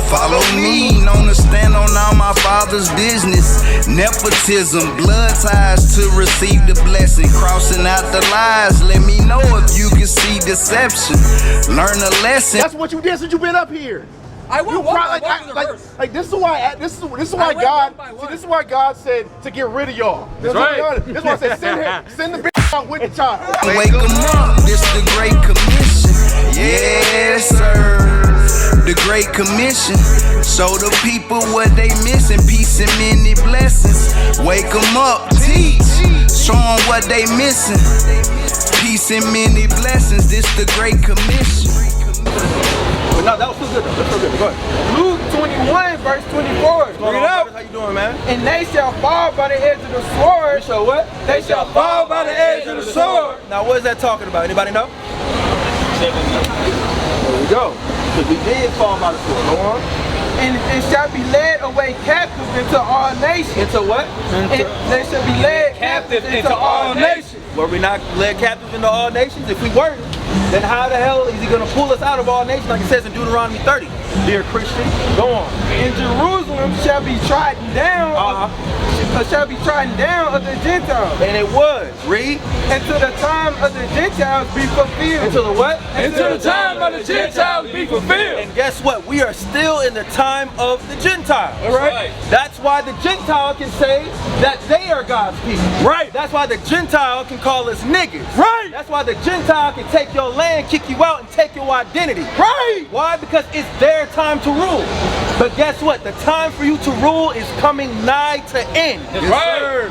Follow me, known to stand on all my father's business. Nepotism, blood ties to receive the blessing. Crossing out the lies, let me know if you can see deception. Learn a lesson. That's what you did since you've been up here. I went like this is why this is why God said to get rid of y'all. That's right. This is why I said send the bitch out with the child. Wake them up, this the Great Commission. Yes, sir. The Great Commission. Show the people what they missing. Peace and many blessings. Wake them up, teach. Show them what they missing. Peace and many blessings. This the Great Commission. No, that was too good though. That's so good. Go ahead. Luke 21, verse 24. Bring it up. How you doing, man? And they shall fall by the edge of the sword. They shall what? They shall fall by the edge of the sword. Now, what is that talking about? Anybody know? There we go. Because we did fall by the sword. Go on. And shall be led away captive into all nations. Into what? They shall be led captive into all nations. Were we not led captive into all nations? If we weren't, then how the hell is he going to pull us out of all nations like it says in Deuteronomy 30? Dear Christian, go on. And Jerusalem shall be trodden down, shall be trodden down of the Gentiles. And it was. Read. Until the time of the Gentiles be fulfilled. Until the what? Until the time of the Gentiles be fulfilled. And guess what? We are still in the time of the Gentiles. All right. That's why the Gentile can say that they are God's people. Right. That's why the Gentile can call us niggas. Right. That's why the Gentile can take your land, kick you out, and take your identity. Right. Why? Because it's their time to rule. But guess what? The time for you to rule is coming nigh to end. That's right.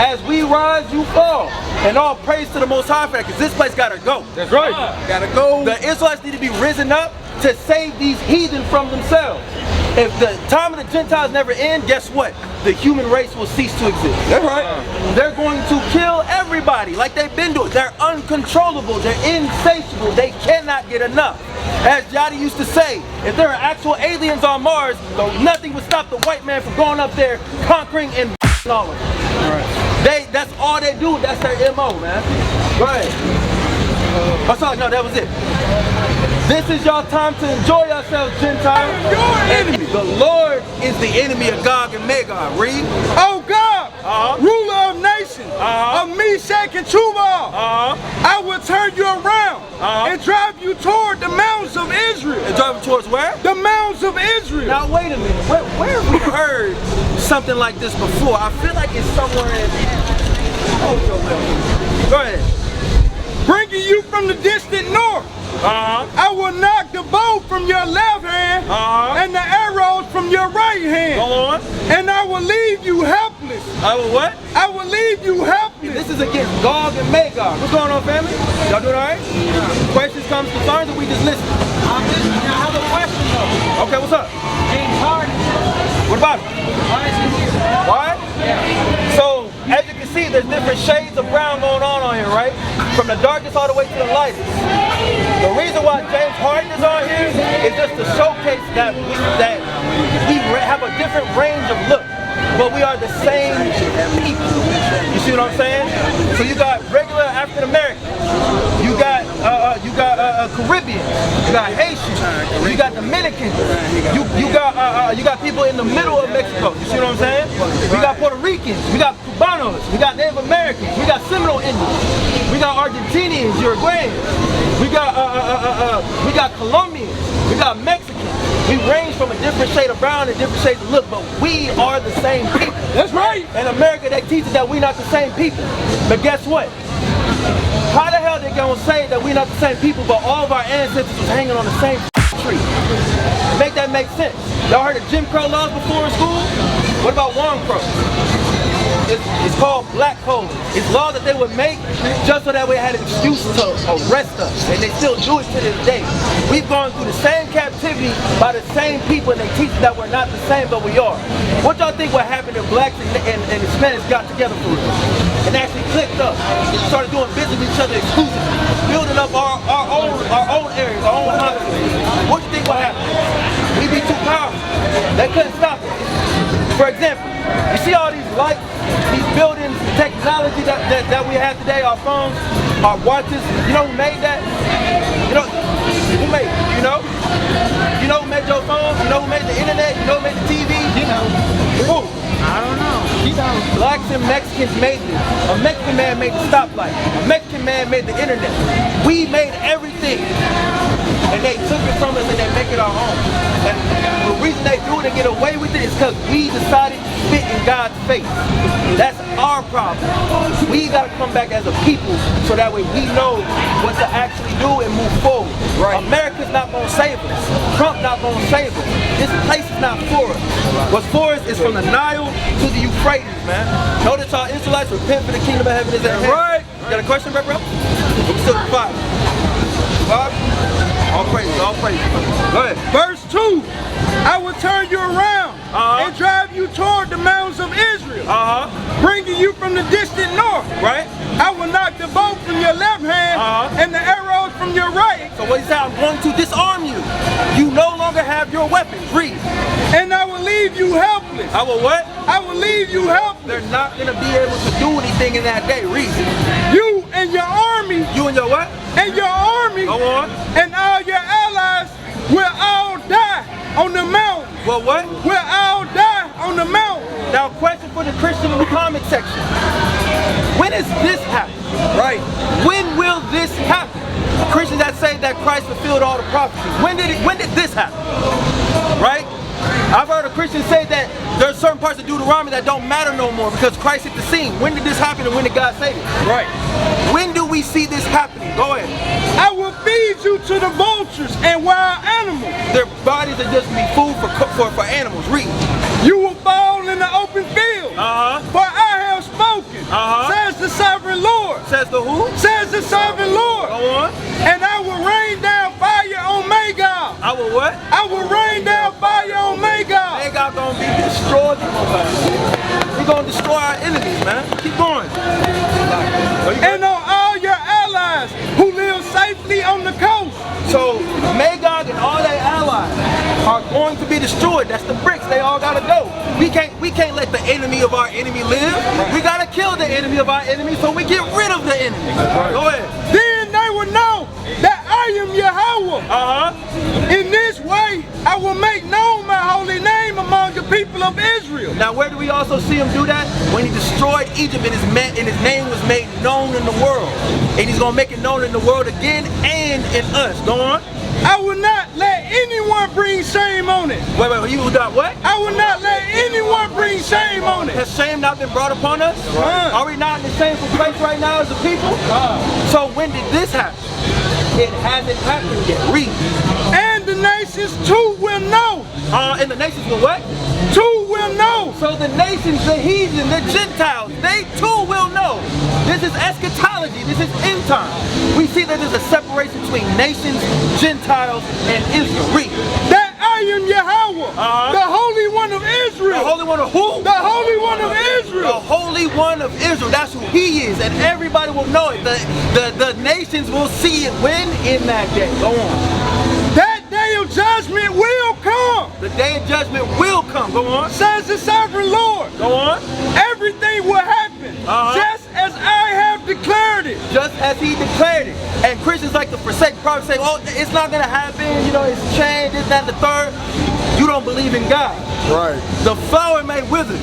As we rise, you fall. And all praise to the Most High for that, because this place gotta go. That's right. Gotta go. The Israelites need to be risen up to save these heathen from themselves. If the time of the Gentiles never end, guess what? The human race will cease to exist. That's right. They're going to kill everybody like they've been doing. They're uncontrollable. They're insatiable. They cannot get enough. As Yadi used to say, if there are actual aliens on Mars, nothing would stop the white man from going up there, conquering and all of them. That's all they do. That's their MO, man. Go ahead. Oh, sorry, no, that was it. This is your time to enjoy yourselves, Gentiles. Your enemy. The Lord is the enemy of Gog and Magog. Read. Oh God, ruler of nations, of Meshach and Tubal, I will turn you around and drive you toward the mountains of Israel. And drive you towards where? The mountains of Israel. Now wait a minute. Where have we heard something like this before? I feel like it's somewhere in. Go ahead. Bringing you from the distant north. I will knock the bow from your left hand and the arrows from your right hand. Go on. And I will leave you helpless. I will what? I will leave you helpless. This is against Gog and Magog. What's going on, family? Y'all doing all right? Questions, comments, concerns, or we just listen? I'm listening. I have a question though. Okay, what's up? James Harden. What about it? Why is he here? Why? Yeah. So, as you can see, there's different shades of brown going on here, right? From the darkest all the way to the lightest. The reason why James Harden is on here is just to showcase that we have a different range of look, but we are the same people. You see what I'm saying? So you got regular African Americans, you got Caribbeans, you got Haitians, you got Dominicans, you got people in the middle of Mexico. You see what I'm saying? We got Puerto Ricans, we got Cubanos, we got Native Americans, we got Seminole Indians, we got Argentinians, Uruguayans, we got Colombians, we got Mexicans. We range from a different shade of brown and different shades of look, but we are the same people. That's right. In America, they teach us that we're not the same people. But guess what? How the hell they gonna say that we're not the same people, but all of our ancestors was hanging on the same tree? Make that make sense. Y'all heard of Jim Crow laws before in school? What about Wong Crow? It's called black code. It's law that they would make just so that we had an excuse to arrest us, and they still do it to this day. We've gone through the same captivity by the same people, and they teach that we're not the same, but we are. What y'all think would happen if blacks and Hispanics got together for real and actually clicked up, started doing business with each other exclusively, building up our own areas, our own hospitals? What do you think would happen? We'd be too powerful. They couldn't stop us. For example, you see all these lights, these buildings, technology that we have today, our phones, our watches. You know who made that? You know who made it? You know who made your phone? You know who made Blacks and Mexicans made this. A Mexican man made the stoplight. A Mexican man made the internet. We made everything. And they took it from us and they make it our own. And the reason they do it and get away with it is because we decided to spit in God's face. That's our problem. We got to come back as a people so that way we know what to actually do and move forward. Right. America's not going to save us. Trump not going to save us. This place is not for us. What's for us is from the Nile to the Euphrates, man. Notice our Israelites repent for the kingdom of heaven is at hand. Right. You got a question, bro? I'm still at 5. 5? All praises, all praises. Go ahead. Verse 2, I will turn you around and drive you toward the mountains of Israel, bringing you from the distant north. Right. I will knock the bow from your left hand and the arrows from your right. So what he said, I'm going to disarm you. You no longer have your weapons. Read. And I will leave you helpless. I will what? I will leave you helpless. They're not going to be able to do anything in that day. Read. You and your army. You and your what? And your army. Go on. And all your allies will all die on the mountain. Well, what? Will all die on the mountain. Now, question for the Christian in the comment section. When does this happen? Right. When will this happen? Christians that say that Christ fulfilled all the prophecies. When did this happen? Right? I've heard a Christian say that there's certain parts of Deuteronomy that don't matter no more because Christ hit the scene. When did this happen and when did God say this? Right. When do we see this happening? Go ahead. I will feed you to the vultures and wild animals. Their bodies are just going to be food for animals. Read. You will fall in the open field. For I have spoken. Says the sovereign Lord. Says the who? Says the sovereign Lord. Go on. And I will rain down fire on Magog. I will what? I will rain down fire on Magog. Magog gonna be destroyed. We're gonna destroy our enemies, man. Keep going. And on all your allies who live safely on the coast. So Magog and all their allies are going to be destroyed. That's the bricks. They all gotta go. We can't let the enemy of our enemy live. We gotta kill the enemy of our enemy so we get rid of the enemy. Go ahead. Then they will know that I am Yahweh. In this way, I will make known my holy name among the people of Israel. Now, where do we also see him do that? When he destroyed Egypt and his name was made known in the world. And he's going to make it known in the world again and in us. Go on. I will not let anyone bring shame on it. Wait, you got what? I will not let anyone bring shame on it. Has shame not been brought upon us? Are we not in the shameful place right now as a people? So when did this happen? It hasn't happened yet. Read. And the nations too will know. And the nations will what? Too will know. So the nations, the heathen, the Gentiles, they too will know. This is eschatology. This is end time. We see that there's a separation between nations, Gentiles, and Israel. Read. That I am Yahweh, the Holy One of Israel. The Holy One of who? The Holy One of Israel. The Holy One of Israel. That's who He is, and everybody will know it. The nations will see it when? In that day. Go on. That day of judgment will come. The day of judgment will come. Go on. Says the sovereign Lord. Go on. Everything will happen just as I have declared it. Just as He declared it. And Christians like to forsake prophets, say, oh, it's not going to happen. You know, it's changed, this, that, and the third. You don't believe in God. Right. The flower may wither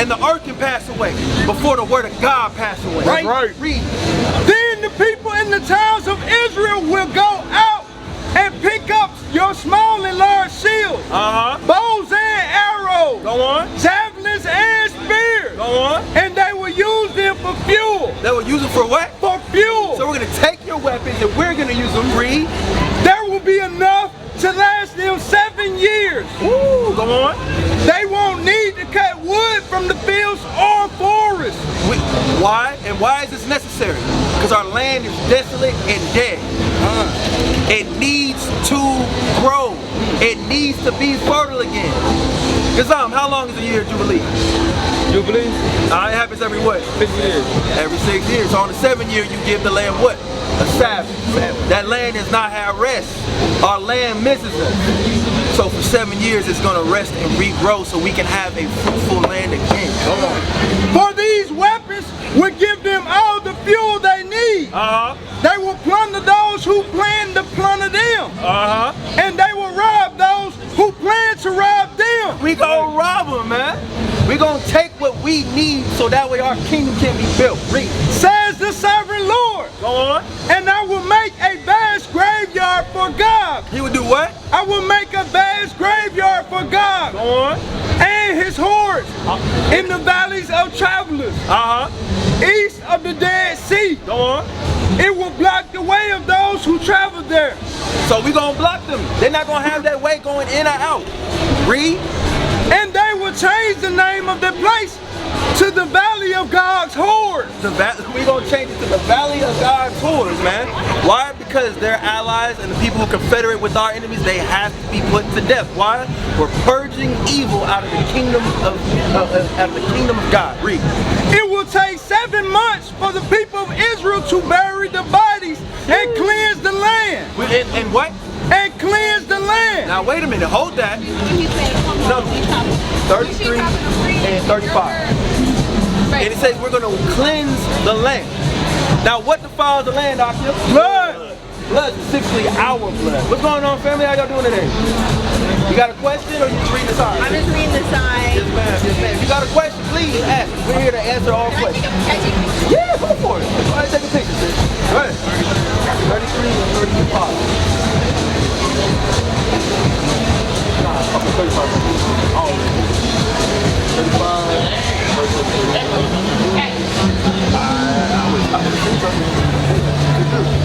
and the earth can pass away before the word of God pass away. Right. Right. Read. Then the people in the towns of Israel will go out and pick up your small and large shields, bows and arrows, Go on. javelins and spears, Go on. and they will use them for fuel. They will use it for what? For fuel. So we're going to take your weapons and we're going to use them. Read. There will be enough to last them 7 years. Ooh, go on. They won't need to cut wood from the fields or forests. Why? And why is this necessary? Because our land is desolate and dead. It needs to grow. It needs to be fertile again. Gazam, how long is a year of Jubilee? Jubilee? It happens every what? 6 years. Every 6 years. So on the 7th year, you give the land what? A Sabbath. That land does not have rest. Our land misses us. So for 7 years, it's going to rest and regrow so we can have a fruitful land again. Come on. For these weapons will give them all the fuel they need. They will plunder those who plan to plunder them. And they will rob those who plan to rob them. We gonna rob them, man. We gonna take what we need so that way our kingdom can be built. Read. Says the sovereign Lord. Go on. And I will make a vast graveyard for God. He would do what? I will make a vast graveyard for God. Go on. And his hordes in the valleys of travelers. East of the Dead Sea. Go on. It will block the way of those who travel there. So we gonna block them. They're not gonna have that way going in or out. Read. And they will change the name of the place to the Valley of God's hordes. We gonna change it to the Valley of God's hordes, man. Why? Because they're allies and the people who confederate with our enemies, they have to be put to death. Why? We're purging evil out of the kingdom of God. Read. It will take 7 months for the people of Israel to bury the bodies and cleanse the land. And what? And cleanse the land. Now wait a minute, hold that. No, 33 and 35. And it says we're going to cleanse the land. Now what defiles the land, Doctor? Blood. Blood, specifically our blood. What's going on, family? How y'all doing today? You got a question or you just reading the sign? I'm just reading the sign. Yes, ma'am. Yes, ma'am. If you got a question, please ask. We're here to answer all questions. Yeah, go for it. Go ahead and take a picture, sis. Go ahead. 33 and 35. Okay, 35. Oh, 35.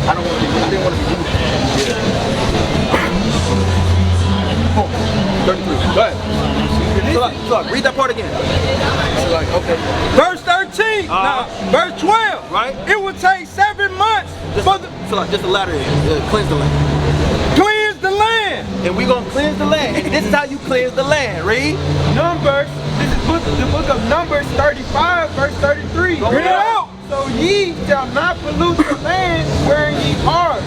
I didn't want to be rude. 33. Go ahead. So, read that part again. So, like, okay. Verse 13. Now, verse 12. Right. It will take 7 months for the Just the latter cleanse the land. cleanse the land. And we're going to cleanse the land. And this is how you cleanse the land. Read. Numbers, this is the book of Numbers 35, verse 33. Read it out. So ye shall not pollute the land wherein ye are.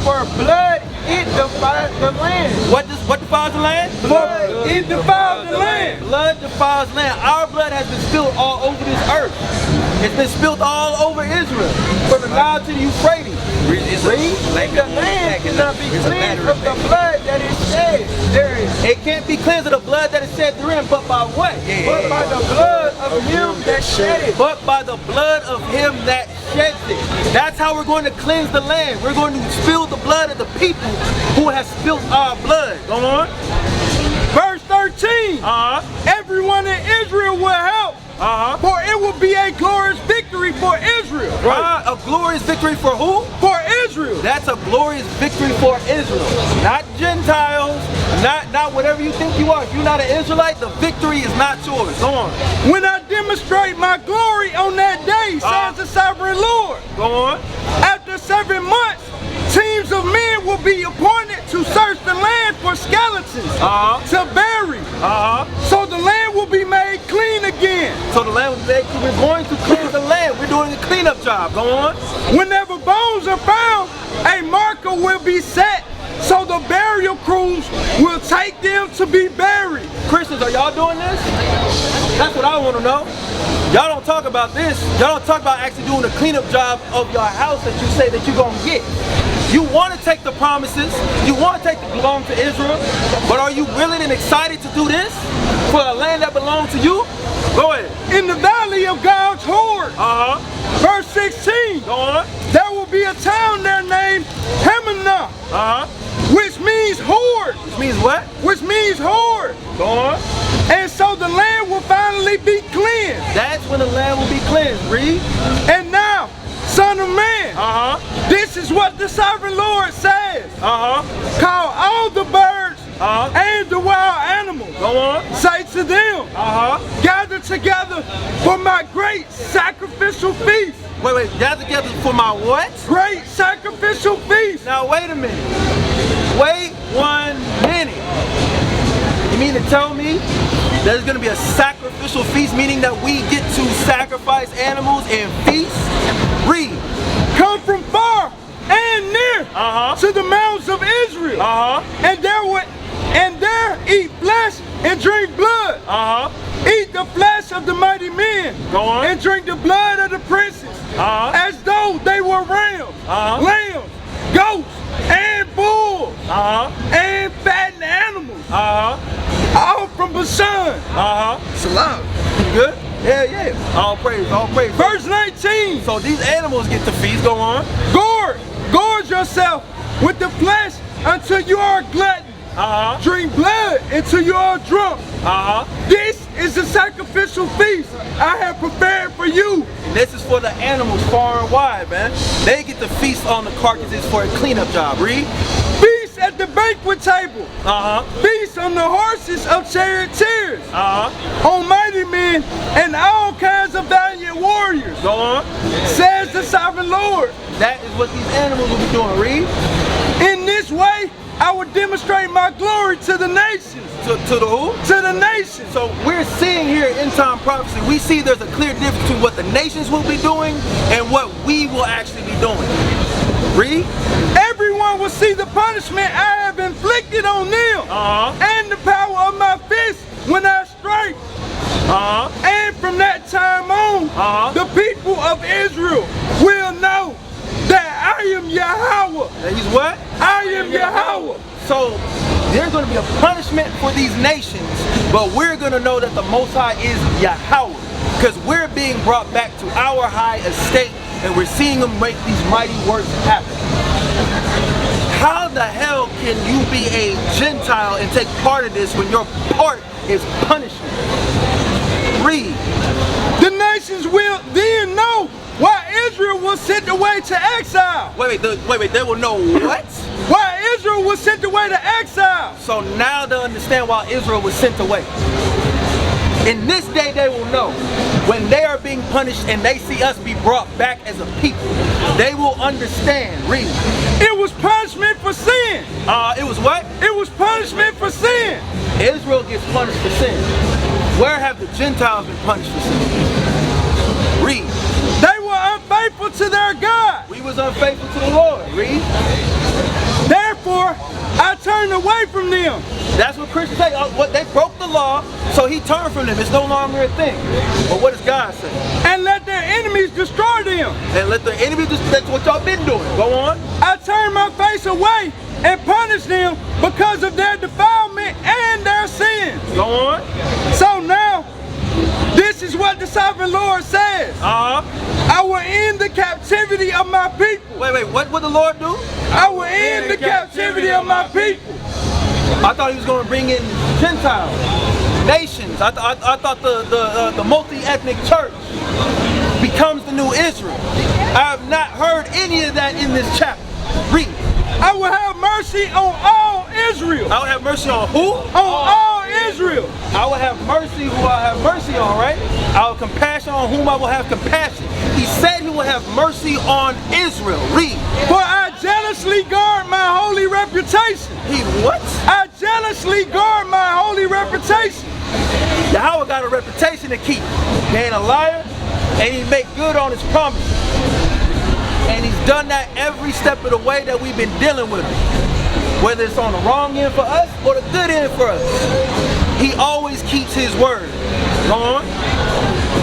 For blood it defiles the land. What defiles the land? Blood It defiles the land. Blood defiles land. Our blood has been spilled all over this earth. It's been spilled all over Israel, from the Nile to the Euphrates. Read. The land cannot be cleansed of the blood that is shed therein. It can't be cleansed of the blood that is shed therein, but by what? But by the blood of him that shed it. But by the blood of him that sheds it. That's how we're going to cleanse the land. We're going to spill the blood of the people who have spilled our blood. Go on. Verse 13. Everyone in Israel will help. For it will be a glorious victory for Israel. Right. A glorious victory for who? For Israel. That's a glorious victory for Israel. Not Gentiles, not whatever you think you are. If you're not an Israelite, the victory is not yours. Go on. When I demonstrate my glory on that day, says the sovereign Lord. Go on. After 7 months, teams of men will be appointed to search the land for skeletons to bury. So the land will be made clean again. So the land was made, we're going to cleanse the land. We're doing a cleanup job. Go on. Whenever bones are found, a marker will be set. So the burial crews will take them to be buried. Christians, are y'all doing this? That's what I want to know. Y'all don't talk about this. Y'all don't talk about actually doing a cleanup job of your house that you say that you're going to get. You want to take the promises. You want to take the belong to Israel. But are you willing and excited to do this for a land that belongs to you? Go ahead. In the valley of God's horde. Verse 16. Go on. There will be a town there named Hemanah. Which means horde. Which means what? Which means horde. Go on. And so the land will finally be cleansed. That's when the land will be cleansed. Read. And now, son of man, this is what the sovereign Lord says. Call all the birds and the wild animals. Go on. Say to them, gather together for my great sacrificial feast. Wait, gather together for my what? Great sacrificial feast. Now wait a minute. Wait 1 minute. You mean to tell me there's going to be a sacrificial feast, meaning that we get to sacrifice animals and feast? Read. Come from far and near to the mountains of Israel, and there eat flesh and drink blood. Eat the flesh of the mighty men and drink the blood of the princes, as though they were rams, lambs, goats, and bulls, and fattened animals, all from Bashan. Salam. You good? Yeah, yeah. All praise, all praise. Verse 19. So these animals get to feast. Go on. Gorge yourself with the flesh until you are glutton. Drink blood until you are drunk. This is the sacrificial feast I have prepared for you. This is for the animals far and wide, man. They get to feast on the carcasses for a cleanup job. Read. Feast at the banquet table. Feast on the horses of charioteers. On mighty men and all kinds of valiant warriors. Go on. Says the sovereign Lord. That is what these animals will be doing. Read. In this way, I will demonstrate my glory to the nations. To the who? To the nations. So we're seeing here in time prophecy, we see there's a clear difference between what the nations will be doing and what we will actually be doing. Read. Everyone will see the punishment I have inflicted on them and the power of my fist when I strike. And from that time on, the people of Israel will know that I am Yahweh. And he's what? I am Yahweh. So there's going to be a punishment for these nations, but we're going to know that the Most High is Yahweh, because we're being brought back to our high estate and we're seeing him make these mighty works happen. How the hell can you be a Gentile and take part of this when your part is punishment? Read. The nations will then know why Israel was sent away to exile. Wait, they will know what? Why Israel was sent away to exile. So now they'll understand why Israel was sent away. In this day they will know. When they are being punished and they see us be brought back as a people, they will understand. Read. It was punishment for sin. It was what? It was punishment for sin. Israel gets punished for sin. Where have the Gentiles been punished for sin? Read. They were unfaithful to their God. We was unfaithful to the Lord. Read. Therefore, I turned away from them. That's what Christians say. What they broke the law, so he turned from them. It's no longer a thing. But what does God say? And let their enemies destroy them. And let their enemies destroy. That's what y'all been doing. Go on. I turned my face away and punished them because of their defilement and their sins. Go on. So now, this is what the sovereign Lord says. I will end the captivity of my people. Wait, what would the Lord do? I will end the captivity of my people. I thought he was going to bring in Gentiles, nations. I thought the multi-ethnic church becomes the new Israel. I have not heard any of that in this chapter. Read. I will have mercy on all Israel. I will have mercy on who? On all Israel. I will have mercy who I have mercy on, right? I will have compassion on whom I will have compassion. He said he will have mercy on Israel. Read. For I jealously guard my holy reputation. He what? I jealously guard my holy reputation. Yahweh got a reputation to keep. He ain't a liar, and he make good on his promises. And he's done that every step of the way that we've been dealing with him. Whether it's on the wrong end for us or the good end for us. He always keeps his word. Go on.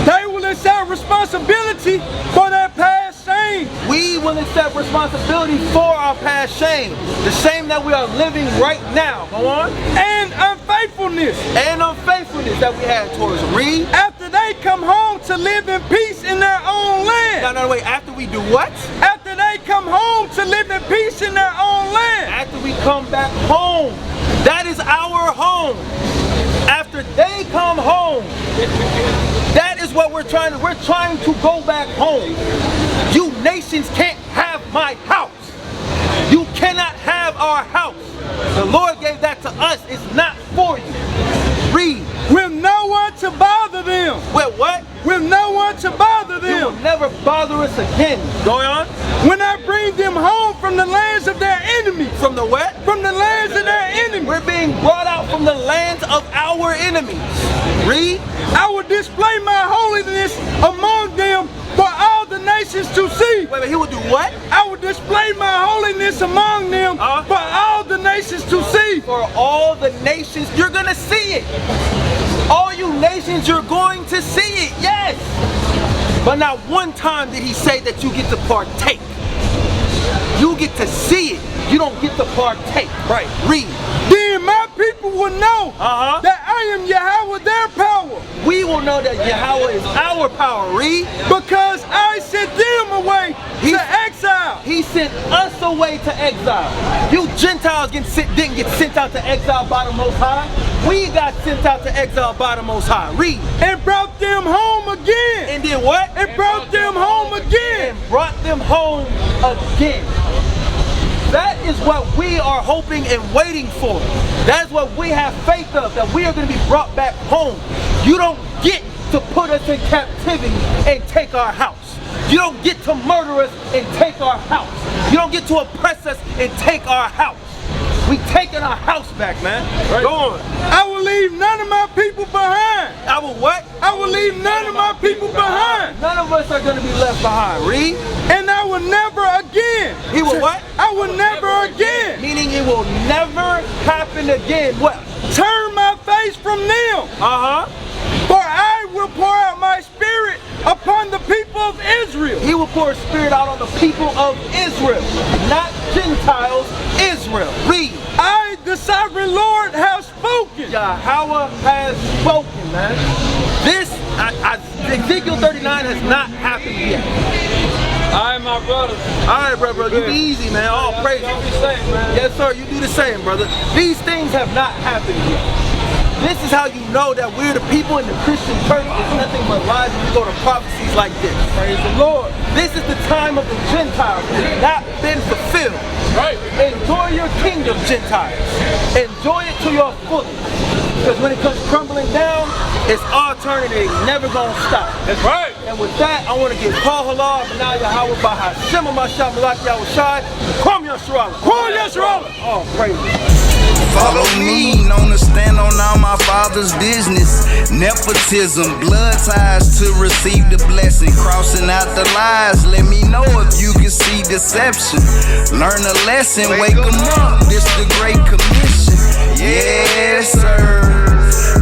They will accept responsibility for their past shame. We will accept responsibility for our past shame. The shame that we are living right now. Go on. And unfaithfulness. And unfaithfulness that we had towards him. Read. After they come home to live in peace in their own land. No, wait. After we do what? After they come home to live in peace in their own land. After we come back home. That is our home. After they come home. That is what we're trying to go back home. You nations can't have my house. You cannot have our house. The Lord gave that to us. It's not for you. Read. With no one to bother them. With what? With no one to bother them. You will never bother us again. Going on. When I bring them home from the lands of their enemies. From the what? From the lands of their enemies. We're being brought out from the lands of our enemies. Read. I will display my holiness among them for all the nations to see. Wait, he will do what? I will display my holiness among them for all the nations to see. For all the nations, you're going to see it. All you nations, you're going to see it, yes. But not one time did he say that you get to partake. You get to see it. You don't get to partake. Right. Read. Then my people will know that I am Yahweh, their power. we will know that Yahweh is our power. Read. Because I sent them away to exile. He sent us away to exile. You Gentiles didn't get sent out to exile by the Most High. We got sent out to exile by the Most High. Read. And brought them home again. And did what? And brought them home again. And brought them home again. That is what we are hoping and waiting for. That's what we have faith of, that we are going to be brought back home. You don't get to put us in captivity and take our house. You don't get to murder us and take our house. You don't get to oppress us and take our house. We taking our house back, man. Right. Go on. I will leave none of my people behind. I will what? I will leave none of my people behind. None of us are going to be left behind. Read. And I will never again. He will what? I will never again. Meaning it will never happen again. What? Turn my face from them. For I will pour out my spirit upon the people of Israel. He will pour his spirit out on the people of Israel, not Gentiles, Israel. Read. I, the sovereign Lord, have spoken. Yahweh has spoken, man. This, Ezekiel 39 has not happened yet. All right, my brother. All right, brother. You be easy, man. All praise. Don't be safe, man. Yes, sir. You do the same, brother. These things have not happened yet. This is how you know that we're the people in the Christian church. It's nothing but lies when you go to prophecies like this. Praise the Lord. This is the time of the Gentiles. It's not been fulfilled. Right. Enjoy your kingdom, Gentiles. Enjoy it to your fullest. Because when it comes crumbling down, it's our turn and it ain't never gonna stop. That's right. And with that, I want to give Paul Halal, Benai Yahweh, Baha, Shema Mashah, Malak Yahushai, Kwam Yasharala. Kwam Yasharala. Oh, praise. Follow me, known to stand on all my father's business. Nepotism, blood ties to receive the blessing. Crossing out the lies, let me know if you can see deception. Learn a lesson, wake them up, this the Great Commission. Yes, sir.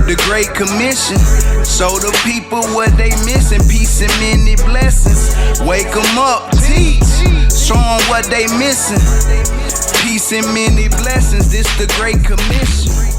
The Great Commission. Show the people what they missing, peace and many blessings. Wake them up, teach, show them what they missing. Peace and many blessings, this the Great Commission.